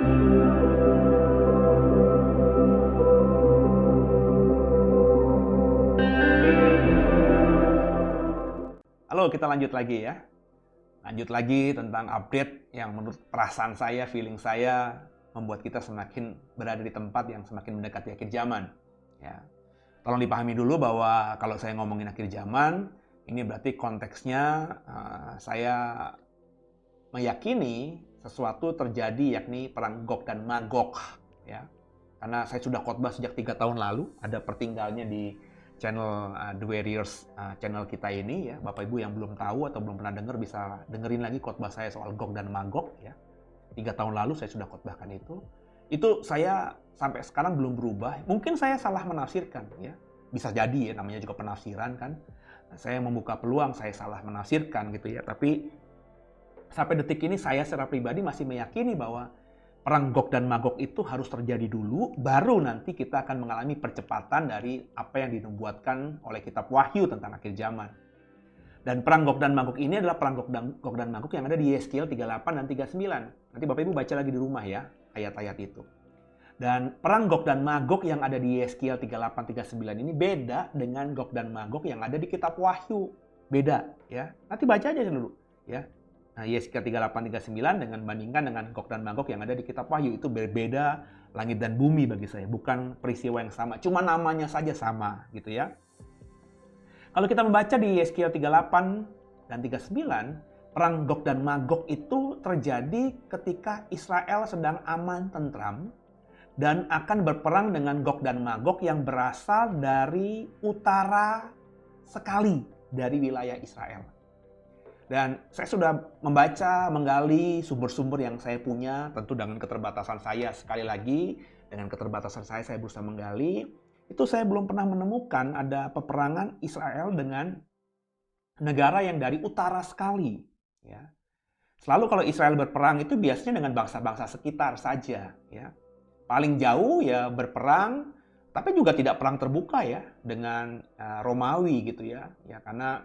Halo, kita lanjut lagi ya. Lanjut lagi tentang update yang menurut perasaan saya, feeling saya, membuat kita semakin berada di tempat yang semakin mendekati akhir zaman. Ya. Tolong dipahami dulu bahwa kalau saya ngomongin akhir zaman, ini berarti konteksnya saya meyakini sesuatu terjadi, yakni perang Gog dan Magog. Ya. Karena saya sudah khotbah sejak 3 tahun lalu, ada pertinggalnya di channel The Warriors, channel kita ini ya. Bapak Ibu yang belum tahu atau belum pernah dengar bisa dengerin lagi khotbah saya soal Gog dan Magog ya. 3 tahun lalu saya sudah khotbahkan itu. Itu saya sampai sekarang belum berubah. Mungkin saya salah menafsirkan ya. Bisa jadi ya, namanya juga penafsiran kan. Saya membuka peluang saya salah menafsirkan gitu ya. Tapi sampai detik ini saya secara pribadi masih meyakini bahwa perang Gog dan Magog itu harus terjadi dulu, baru nanti kita akan mengalami percepatan dari apa yang dinubuatkan oleh kitab Wahyu tentang akhir zaman. Dan perang Gog dan Magog ini adalah perang Gog dan Magog yang ada di Yeskiel 38 dan 39. Nanti Bapak Ibu baca lagi di rumah ya, ayat-ayat itu. Dan perang Gog dan Magog yang ada di Yeskiel 38-39 ini beda dengan Gog dan Magog yang ada di kitab Wahyu. Beda ya. Nanti baca aja dulu ya. Nah, Yeskiel 38-39 dengan bandingkan dengan Gog dan Magog yang ada di kitab Wahyu itu berbeda langit dan bumi bagi saya, bukan peristiwa yang sama, cuma namanya saja sama gitu ya. Kalau kita membaca di Yeskiel 38 dan 39, perang Gog dan Magog itu terjadi ketika Israel sedang aman tentram dan akan berperang dengan Gog dan Magog yang berasal dari utara sekali dari wilayah Israel. Dan saya sudah membaca, menggali sumber-sumber yang saya punya, tentu dengan keterbatasan saya. Sekali lagi, dengan keterbatasan saya berusaha menggali. Itu saya belum pernah menemukan ada peperangan Israel dengan negara yang dari utara sekali. Ya. Selalu kalau Israel berperang itu biasanya dengan bangsa-bangsa sekitar saja. Ya. Paling jauh ya berperang, tapi juga tidak perang terbuka ya dengan Romawi gitu ya. Ya karena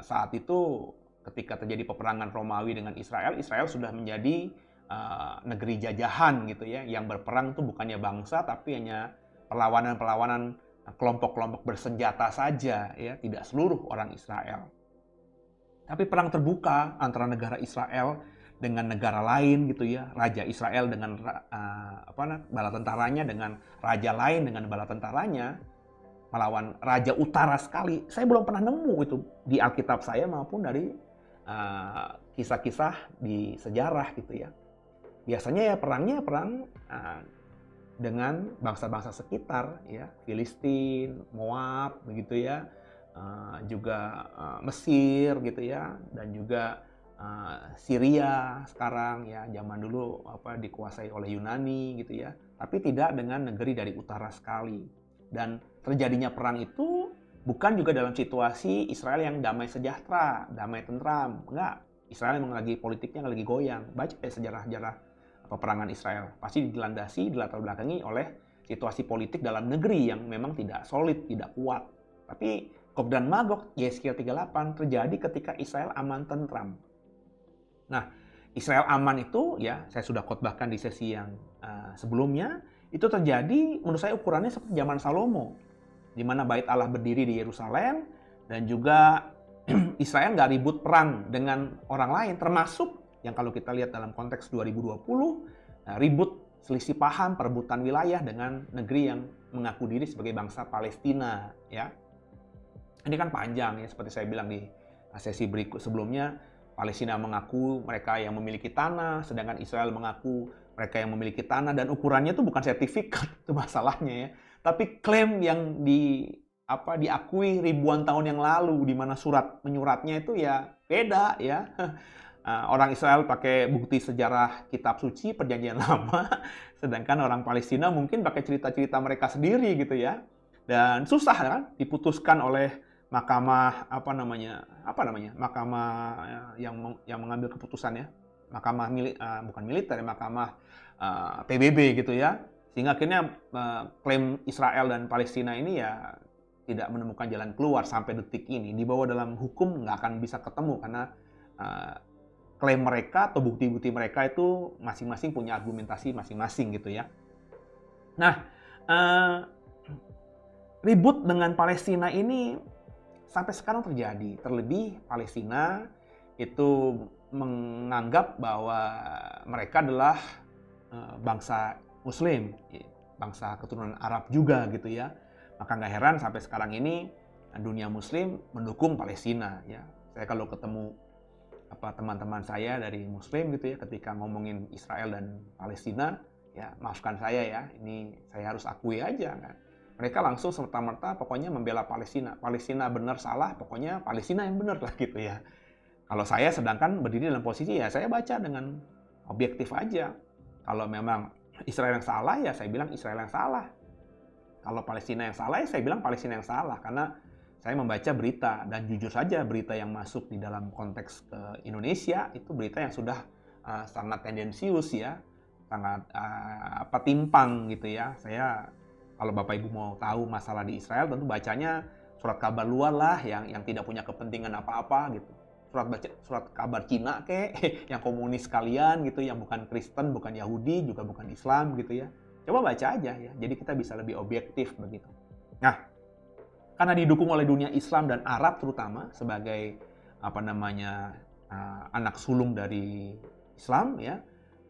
saat itu ketika terjadi peperangan Romawi dengan Israel, Israel sudah menjadi negeri jajahan gitu ya. Yang berperang itu bukannya bangsa tapi hanya perlawanan-perlawanan kelompok-kelompok bersenjata saja ya, tidak seluruh orang Israel. Tapi perang terbuka antara negara Israel dengan negara lain gitu ya, raja Israel dengan bala tentaranya dengan raja lain dengan bala tentaranya melawan raja utara sekali. Saya belum pernah nemu itu di Alkitab saya maupun dari kisah-kisah di sejarah gitu ya. Biasanya ya perangnya perang dengan bangsa-bangsa sekitar ya, Filistin, Moab begitu ya, juga Mesir gitu ya, dan juga Syria sekarang ya, zaman dulu dikuasai oleh Yunani gitu ya, tapi tidak dengan negeri dari utara sekali. Dan terjadinya perang itu bukan juga dalam situasi Israel yang damai sejahtera, damai tentram, enggak. Israel memang lagi politiknya lagi goyang. Baca ya sejarah-sejarah peperangan Israel. Pasti dilandasi, dilatar belakangi oleh situasi politik dalam negeri yang memang tidak solid, tidak kuat. Tapi Gog dan Magog, Yeskiel 38 terjadi ketika Israel aman tentram. Nah, Israel aman itu ya, saya sudah khotbahkan di sesi yang sebelumnya, itu terjadi menurut saya ukurannya seperti zaman Salomo, di mana bait Allah berdiri di Yerusalem dan juga Israel nggak ribut perang dengan orang lain, termasuk yang kalau kita lihat dalam konteks 2020, ribut selisih paham perebutan wilayah dengan negeri yang mengaku diri sebagai bangsa Palestina. Ya, ini kan panjang ya, seperti saya bilang di sesi berikut sebelumnya, Palestina mengaku mereka yang memiliki tanah, sedangkan Israel mengaku mereka yang memiliki tanah, dan ukurannya itu bukan sertifikat, itu masalahnya ya, tapi klaim yang diakui ribuan tahun yang lalu, di mana surat menyuratnya itu ya beda ya. Orang Israel pakai bukti sejarah kitab suci perjanjian lama, sedangkan orang Palestina mungkin pakai cerita-cerita mereka sendiri gitu ya. Dan susah kan diputuskan oleh mahkamah mahkamah yang mengambil keputusan ya. Mahkamah bukan militer, mahkamah PBB gitu ya. Sehingga akhirnya klaim Israel dan Palestina ini ya tidak menemukan jalan keluar sampai detik ini. Dibawa dalam hukum nggak akan bisa ketemu karena klaim mereka atau bukti-bukti mereka itu masing-masing punya argumentasi masing-masing gitu ya. Nah, eh, ribut dengan Palestina ini sampai sekarang terjadi. Terlebih Palestina itu menganggap bahwa mereka adalah bangsa Muslim, bangsa keturunan Arab juga gitu ya. Maka nggak heran sampai sekarang ini dunia Muslim mendukung Palestina ya. Saya kalau ketemu teman-teman saya dari Muslim gitu ya, ketika ngomongin Israel dan Palestina, ya maafkan saya ya, ini saya harus akui aja kan. Mereka langsung serta-merta pokoknya membela Palestina. Palestina benar salah, pokoknya Palestina yang benar lah gitu ya. Kalau saya sedangkan berdiri dalam posisi ya saya baca dengan objektif aja. Kalau memang Israel yang salah ya saya bilang Israel yang salah. Kalau Palestina yang salah ya saya bilang Palestina yang salah. Karena saya membaca berita dan jujur saja berita yang masuk di dalam konteks ke Indonesia itu berita yang sudah sangat tendensius ya. Sangat timpang gitu ya. Saya kalau Bapak Ibu mau tahu masalah di Israel tentu bacanya surat kabar luar lah yang tidak punya kepentingan apa-apa gitu. Surat kabar Cina yang komunis sekalian gitu, yang bukan Kristen, bukan Yahudi, juga bukan Islam gitu ya. Coba baca aja ya. Jadi kita bisa lebih objektif begitu. Nah, karena didukung oleh dunia Islam dan Arab terutama sebagai anak sulung dari Islam ya,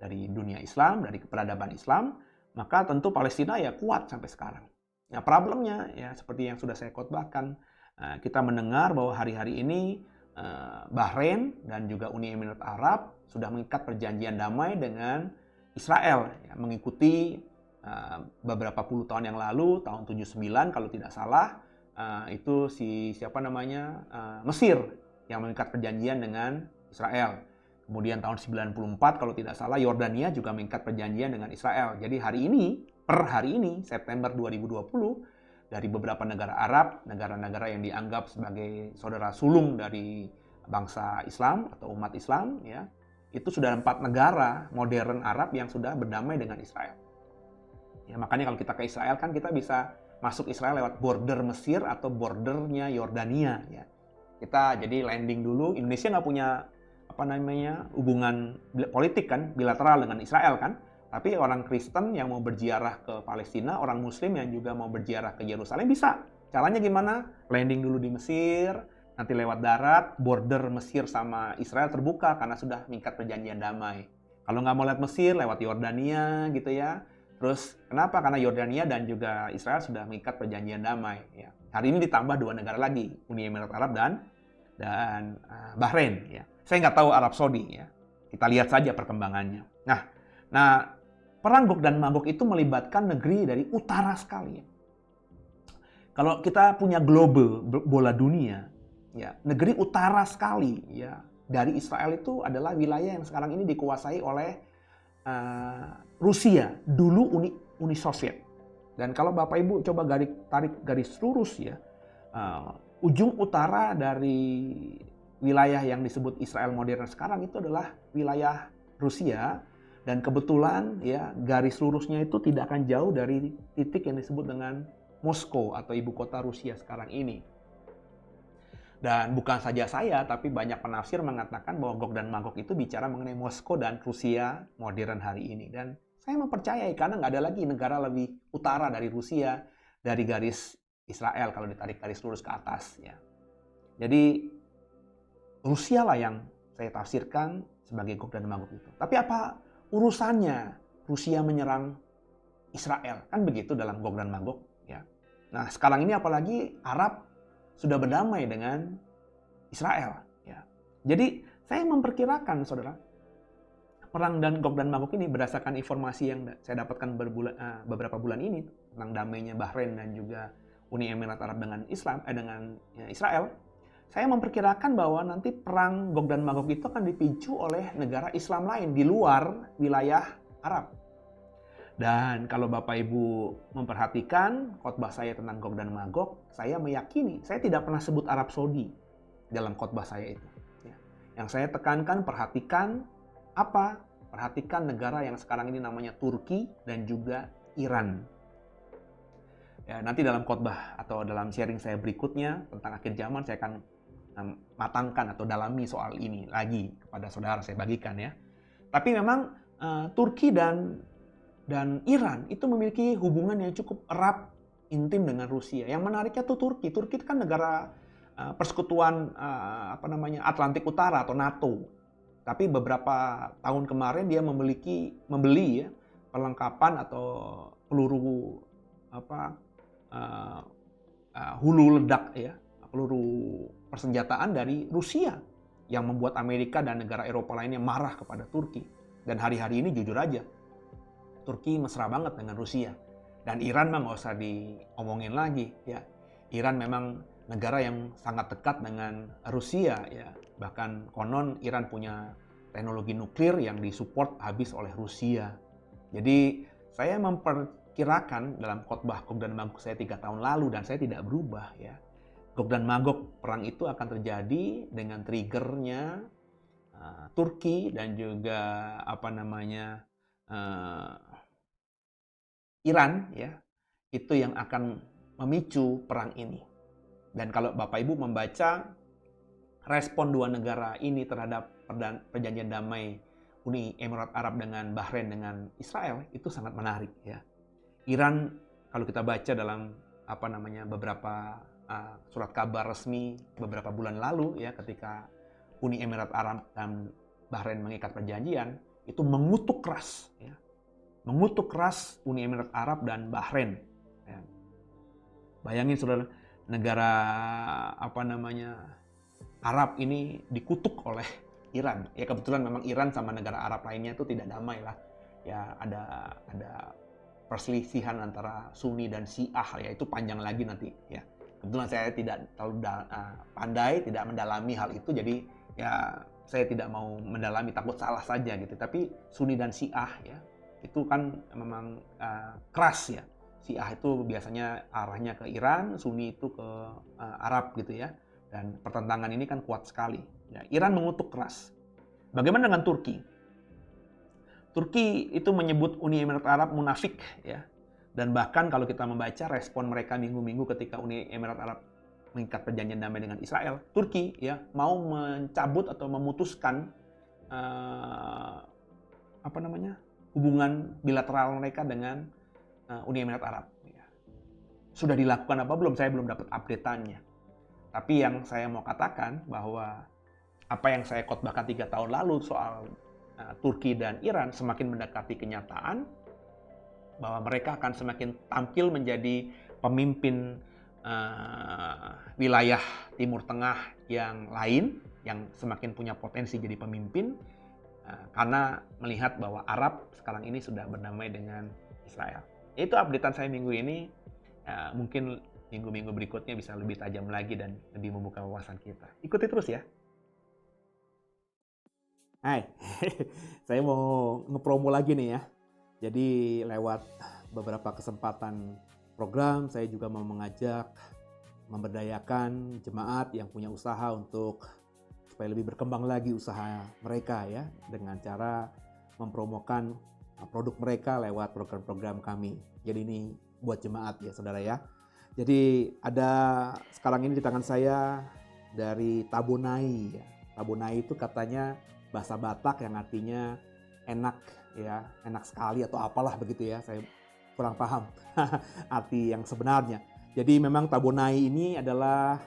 dari dunia Islam, dari peradaban Islam, maka tentu Palestina ya kuat sampai sekarang. Nah, problemnya ya seperti yang sudah saya khotbahkan, kita mendengar bahwa hari-hari ini Bahrain dan juga Uni Emirat Arab sudah mengikat perjanjian damai dengan Israel ya, mengikuti beberapa puluh tahun yang lalu, tahun 79 kalau tidak salah, itu Mesir yang mengikat perjanjian dengan Israel. Kemudian tahun 94 kalau tidak salah Yordania juga mengikat perjanjian dengan Israel. Jadi per hari ini September 2020 dari beberapa negara Arab, negara-negara yang dianggap sebagai saudara sulung dari bangsa Islam atau umat Islam, ya, itu sudah 4 negara modern Arab yang sudah berdamai dengan Israel. Ya, makanya kalau kita ke Israel kan kita bisa masuk Israel lewat border Mesir atau bordernya Yordania. Ya. Kita jadi landing dulu. Indonesia nggak punya hubungan politik kan bilateral dengan Israel kan. Tapi orang Kristen yang mau berziarah ke Palestina, orang Muslim yang juga mau berziarah ke Yerusalem bisa. Caranya gimana? Landing dulu di Mesir, nanti lewat darat, border Mesir sama Israel terbuka karena sudah mengikat perjanjian damai. Kalau nggak mau lewat Mesir, lewat Yordania gitu ya. Terus kenapa? Karena Yordania dan juga Israel sudah mengikat perjanjian damai. Ya. Hari ini ditambah 2 negara lagi, Uni Emirat Arab dan Bahrain. Ya. Saya nggak tahu Arab Saudi. Ya. Kita lihat saja perkembangannya. Nah, Perang Gog dan Magog itu melibatkan negeri dari utara sekali. Kalau kita punya global bola dunia, ya, negeri utara sekali ya dari Israel itu adalah wilayah yang sekarang ini dikuasai oleh Rusia, dulu Uni Soviet. Dan kalau Bapak Ibu coba tarik garis lurus ya, ujung utara dari wilayah yang disebut Israel modern sekarang itu adalah wilayah Rusia. Dan kebetulan ya garis lurusnya itu tidak akan jauh dari titik yang disebut dengan Moskow atau ibu kota Rusia sekarang ini. Dan bukan saja saya, tapi banyak penafsir mengatakan bahwa Gog dan Magog itu bicara mengenai Moskow dan Rusia modern hari ini. Dan saya mempercayai karena nggak ada lagi negara lebih utara dari Rusia dari garis Israel kalau ditarik garis lurus ke atas. Ya. Jadi Rusia lah yang saya tafsirkan sebagai Gog dan Magog itu. Tapi apa urusannya Rusia menyerang Israel? Kan begitu dalam Gog dan Magog. Ya. Nah sekarang ini apalagi Arab sudah berdamai dengan Israel. Ya. Jadi saya memperkirakan saudara, perang dan Gog dan Magog ini berdasarkan informasi yang saya dapatkan beberapa bulan ini tentang damainya Bahrain dan juga Uni Emirat Arab dengan Israel. Saya memperkirakan bahwa nanti perang Gog dan Magog itu akan dipicu oleh negara Islam lain di luar wilayah Arab. Dan kalau Bapak Ibu memperhatikan khotbah saya tentang Gog dan Magog, saya meyakini, saya tidak pernah sebut Arab Saudi dalam khotbah saya itu. Yang saya tekankan, perhatikan apa? Perhatikan negara yang sekarang ini namanya Turki dan juga Iran. Ya, nanti dalam khotbah atau dalam sharing saya berikutnya tentang akhir zaman saya akan matangkan atau dalami soal ini lagi kepada saudara, saya bagikan ya. Tapi memang Turki dan Iran itu memiliki hubungan yang cukup erat, intim dengan Rusia. Yang menariknya tuh Turki. Turki itu kan negara persekutuan Atlantik Utara atau NATO. Tapi beberapa tahun kemarin dia membeli ya perlengkapan atau peluru hulu ledak ya, peluru persenjataan dari Rusia yang membuat Amerika dan negara Eropa lainnya marah kepada Turki. Dan hari-hari ini jujur aja, Turki mesra banget dengan Rusia. Dan Iran mah nggak usah diomongin lagi ya. Iran memang negara yang sangat dekat dengan Rusia ya. Bahkan konon Iran punya teknologi nuklir yang disupport habis oleh Rusia. Jadi saya memperkirakan dalam khotbah Gog dan Magog saya 3 tahun lalu, dan saya tidak berubah ya. Gog dan Magog perang itu akan terjadi dengan triggernya Turki dan juga Iran ya. Itu yang akan memicu perang ini. Dan kalau Bapak Ibu membaca respon dua negara ini terhadap perjanjian damai Uni Emirat Arab dengan Bahrain dengan Israel itu sangat menarik ya. Iran kalau kita baca dalam beberapa surat kabar resmi beberapa bulan lalu ya, ketika Uni Emirat Arab dan Bahrain mengikat perjanjian, itu mengutuk keras ya. Mengutuk keras Uni Emirat Arab dan Bahrain ya. Bayangin saudara, negara Arab ini dikutuk oleh Iran. Ya kebetulan memang Iran sama negara Arab lainnya itu tidak damai lah. Ya ada perselisihan antara Sunni dan Syiah ya, itu panjang lagi nanti ya. Kebetulan saya tidak terlalu pandai, tidak mendalami hal itu, jadi ya saya tidak mau mendalami, takut salah saja gitu. Tapi Sunni dan Syiah ya, itu kan memang keras ya. Syiah itu biasanya arahnya ke Iran, Sunni itu ke Arab gitu ya. Dan pertentangan ini kan kuat sekali. Ya, Iran mengutuk keras. Bagaimana dengan Turki? Turki itu menyebut Uni Emirat Arab munafik ya. Dan bahkan kalau kita membaca respon mereka minggu-minggu ketika Uni Emirat Arab mengikat perjanjian damai dengan Israel, Turki ya mau mencabut atau memutuskan hubungan bilateral mereka dengan Uni Emirat Arab. Ya. Sudah dilakukan apa belum? Saya belum dapat update-annya. Tapi yang saya mau katakan bahwa apa yang saya khotbahkan 3 tahun lalu soal Turki dan Iran semakin mendekati kenyataan, bahwa mereka akan semakin tampil menjadi pemimpin wilayah Timur Tengah yang lain, yang semakin punya potensi jadi pemimpin, karena melihat bahwa Arab sekarang ini sudah berdamai dengan Israel. Itu updatean saya minggu ini. Mungkin minggu-minggu berikutnya bisa lebih tajam lagi dan lebih membuka wawasan kita. Ikuti terus ya. Hai, saya mau ngepromo lagi nih ya. Jadi lewat beberapa kesempatan program, saya juga mau mengajak, memberdayakan jemaat yang punya usaha untuk supaya lebih berkembang lagi usaha mereka ya, dengan cara mempromokan produk mereka lewat program-program kami. Jadi ini buat jemaat ya saudara ya. Jadi ada sekarang ini di tangan saya dari Tabonai ya. Tabonai itu katanya bahasa Batak yang artinya enak ya, enak sekali atau apalah begitu ya. Saya kurang paham arti yang sebenarnya. Jadi memang Tabonai ini adalah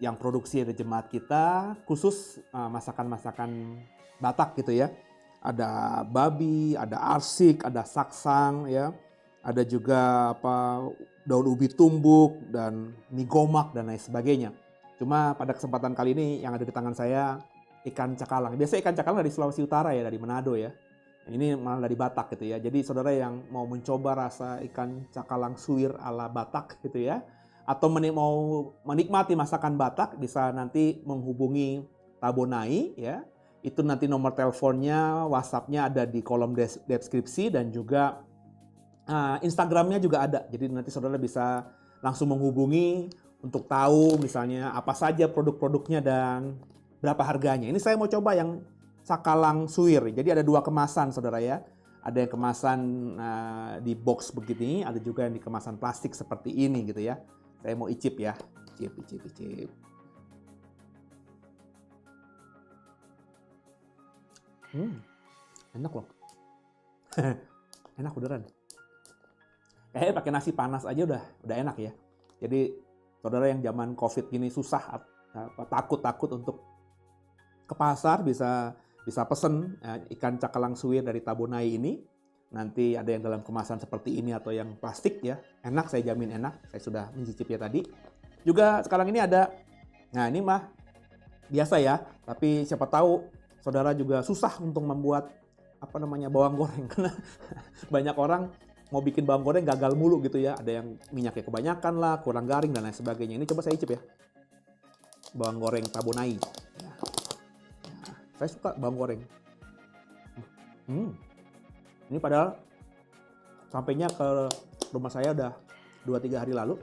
yang produksi dari jemaat kita, khusus masakan-masakan Batak gitu ya. Ada babi, ada arsik, ada saksang ya. Ada juga daun ubi tumbuk dan mie gomak dan lain sebagainya. Cuma pada kesempatan kali ini yang ada di tangan saya ikan cakalang. Biasanya ikan cakalang dari Sulawesi Utara ya, dari Manado ya. Ini malah dari Batak gitu ya. Jadi saudara yang mau mencoba rasa ikan cakalang suwir ala Batak gitu ya, atau mau menikmati masakan Batak, bisa nanti menghubungi Tabonai ya. Itu nanti nomor teleponnya, WhatsApp-nya ada di kolom deskripsi, dan juga Instagram-nya juga ada. Jadi nanti saudara bisa langsung menghubungi untuk tahu misalnya apa saja produk-produknya dan berapa harganya. Ini saya mau coba yang cakalang suwir. Jadi ada 2 kemasan saudara ya. Ada yang kemasan di box begini, ada juga yang di kemasan plastik seperti ini gitu ya. Saya mau icip ya. Icip. Enak loh. Enak beneran. Kayaknya pakai nasi panas aja udah enak ya. Jadi saudara yang zaman COVID gini susah, takut untuk ke pasar, bisa pesen ikan cakalang suwir dari Tabunai ini. Nanti ada yang dalam kemasan seperti ini atau yang plastik ya. Enak, saya jamin enak. Saya sudah mencicipnya tadi. Juga sekarang ini ada, nah ini mah biasa ya, tapi siapa tahu saudara juga susah untuk membuat bawang goreng karena banyak orang mau bikin bawang goreng gagal mulu gitu ya. Ada yang minyaknya kebanyakan lah, kurang garing dan lain sebagainya. Ini coba saya icip ya. Bawang goreng Tabunai. Ya. Saya suka bawang goreng. Ini padahal sampainya ke rumah saya udah 2-3 hari lalu.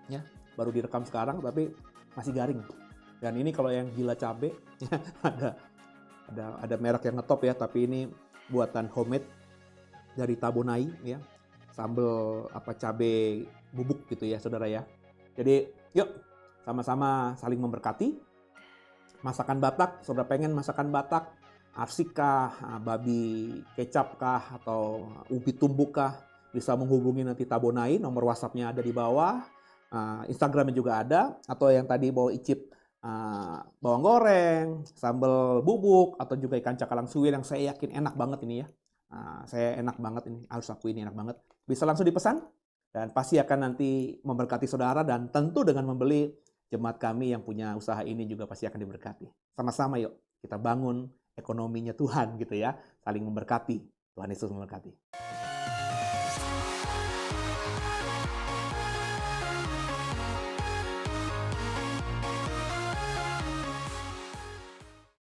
Ya, baru direkam sekarang tapi masih garing. Dan ini kalau yang gila cabe ada merek yang ngetop ya, tapi ini buatan homemade dari Tabunai ya. Sambal cabe bubuk gitu ya, saudara ya. Jadi, yuk sama-sama saling memberkati. Masakan Batak, saudara pengen masakan Batak, arsik kah, babi kecap kah, atau ubi tumbuk kah, bisa menghubungi nanti Tabunai, nomor WhatsApp-nya ada di bawah, Instagram-nya juga ada, atau yang tadi mau icip bawang goreng, sambal bubuk, atau juga ikan cakalang suwir yang saya yakin enak banget ini ya. Saya enak banget ini, harus aku ini enak banget. Bisa langsung dipesan, dan pasti akan nanti memberkati saudara, dan tentu dengan membeli jemaat kami yang punya usaha ini juga pasti akan diberkati. Sama-sama yuk, kita bangun ekonominya Tuhan gitu ya, saling memberkati. Tuhan Yesus memberkati.